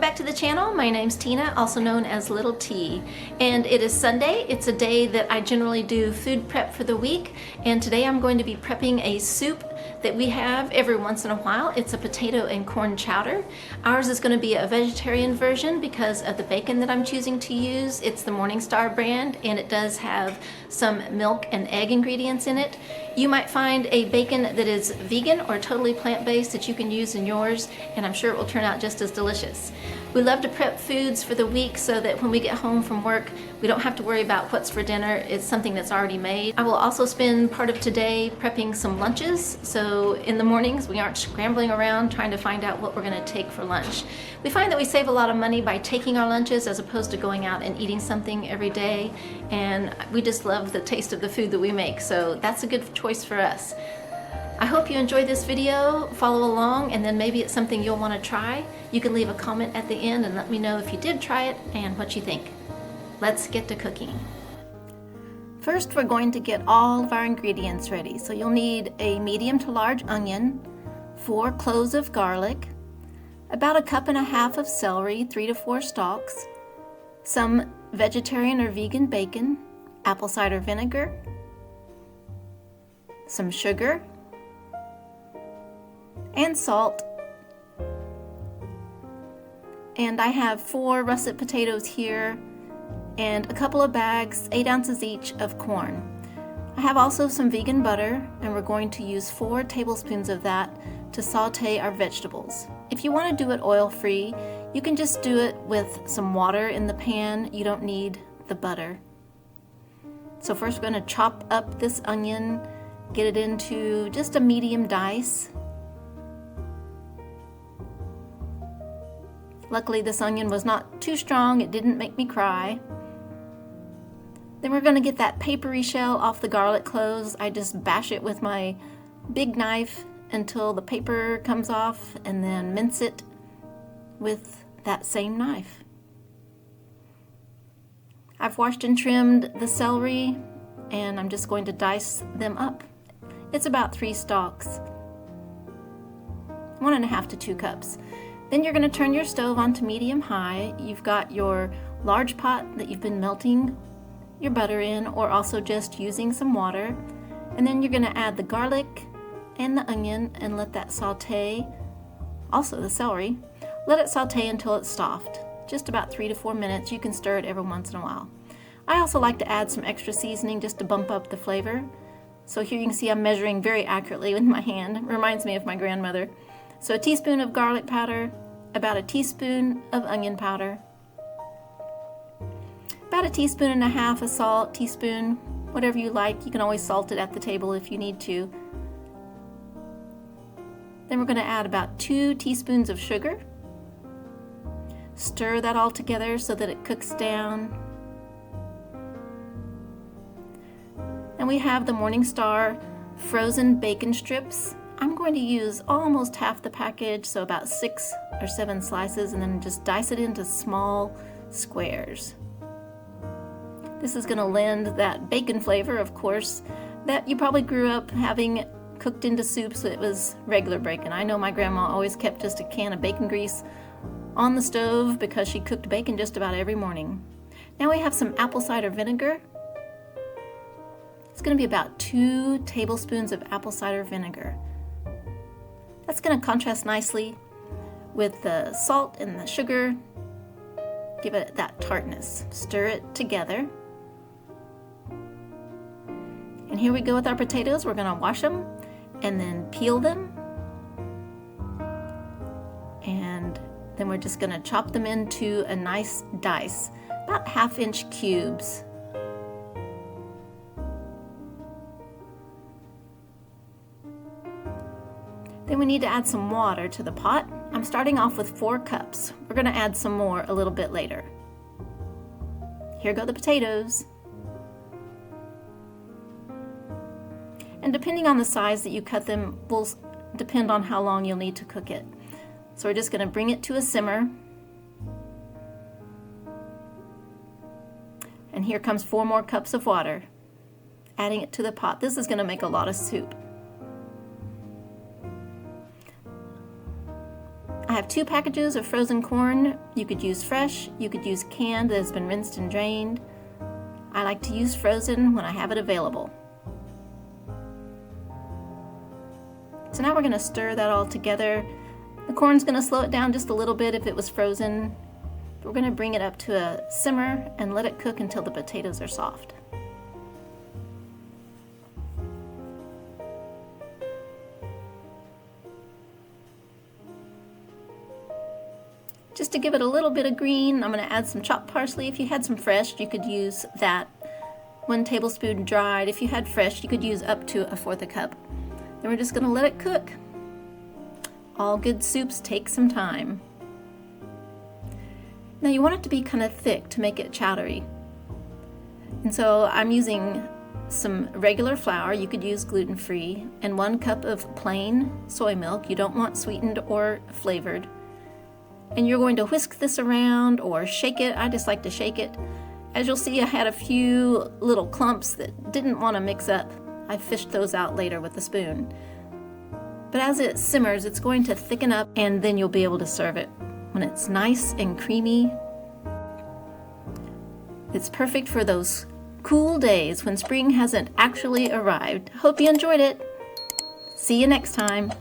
back to the channel. My name's Tina, also known as Little T, and it is Sunday. It's a day that I generally do food prep for the week, and today I'm going to be prepping a soup that we have every once in a while. It's a potato and corn chowder. Ours is going to be a vegetarian version because of the bacon that I'm choosing to use. It's the Morningstar brand, and it does have some milk and egg ingredients in it. You might find a bacon that is vegan or totally plant-based that you can use in yours, and I'm sure it will turn out just as delicious. We love to prep foods for the week so that when we get home from work, we don't have to worry about what's for dinner. It's something that's already made. I will also spend part of today prepping some lunches, so in the mornings we aren't scrambling around trying to find out what we're going to take for lunch. We find that we save a lot of money by taking our lunches as opposed to going out and eating something every day, and we just love the taste of the food that we make, so that's a good choice for us. I hope you enjoyed this video. Follow along, and then maybe it's something you'll want to try. You can leave a comment at the end and let me know if you did try it and what you think. Let's get to cooking. First, we're going to get all of our ingredients ready. So you'll need a medium to large onion, 4 cloves of garlic, about 1.5 cups of celery, 3 to 4 stalks, some vegetarian or vegan bacon, apple cider vinegar, some sugar, and salt. And I have 4 russet potatoes here and a couple of bags, 8 ounces each, of corn. I have also some vegan butter, and we're going to use 4 tablespoons of that to saute our vegetables. If you want to do it oil-free, you can just do it with some water in the pan. You don't need the butter. So first we're going to chop up this onion, get it into just a medium dice. Luckily this onion was not too strong, it didn't make me cry. Then we're going to get that papery shell off the garlic cloves. I just bash it with my big knife until the paper comes off, and then mince it with that same knife. I've washed and trimmed the celery, and I'm just going to dice them up. It's about 3 stalks, 1.5 to 2 cups. Then you're going to turn your stove on to medium-high. You've got your large pot that you've been melting your butter in, or also just using some water. And then you're going to add the garlic and the onion and let that saute. Also the celery. Let it saute until it's soft. Just about 3 to 4 minutes. You can stir it every once in a while. I also like to add some extra seasoning just to bump up the flavor. So here you can see I'm measuring very accurately with my hand. It reminds me of my grandmother. So 1 teaspoon of garlic powder, about 1 teaspoon of onion powder, about 1.5 teaspoons of salt, teaspoon, whatever you like. You can always salt it at the table if you need to. Then we're going to add about 2 teaspoons of sugar. Stir that all together so that it cooks down. And we have the Morningstar frozen bacon strips. I'm going to use almost half the package, so about 6 or 7 slices, and then just dice it into small squares. This is going to lend that bacon flavor, of course, that you probably grew up having cooked into soups. It was regular bacon. I know my grandma always kept just a can of bacon grease on the stove because she cooked bacon just about every morning. Now we have some apple cider vinegar. It's going to be about 2 tablespoons of apple cider vinegar. That's going to contrast nicely with the salt and the sugar. Give it that tartness. Stir it together. And here we go with our potatoes. We're going to wash them and then peel them. And then we're just going to chop them into a nice dice, about 1/2 inch cubes. Then we need to add some water to the pot. I'm starting off with 4 cups. We're going to add some more a little bit later. Here go the potatoes. And depending on the size that you cut them will depend on how long you'll need to cook it. So we're just going to bring it to a simmer. And here comes 4 more cups of water. Adding it to the pot. This is going to make a lot of soup. I have 2 packages of frozen corn. You could use fresh, you could use canned that has been rinsed and drained. I like to use frozen when I have it available. So now we're going to stir that all together. The corn's going to slow it down just a little bit if it was frozen. We're going to bring it up to a simmer and let it cook until the potatoes are soft. Just to give it a little bit of green, I'm going to add some chopped parsley. If you had some fresh, you could use that. 1 tablespoon dried. If you had fresh, you could use up to 1/4 cup. Then we're just going to let it cook. All good soups take some time. Now you want it to be kind of thick to make it chowdery. And so I'm using some regular flour, you could use gluten-free, and 1 cup of plain soy milk. You don't want sweetened or flavored. And you're going to whisk this around or shake it. I just like to shake it. As you'll see, I had a few little clumps that didn't want to mix up. I fished those out later with a spoon. But as it simmers, it's going to thicken up, and then you'll be able to serve it when it's nice and creamy. It's perfect for those cool days when spring hasn't actually arrived. Hope you enjoyed it. See you next time.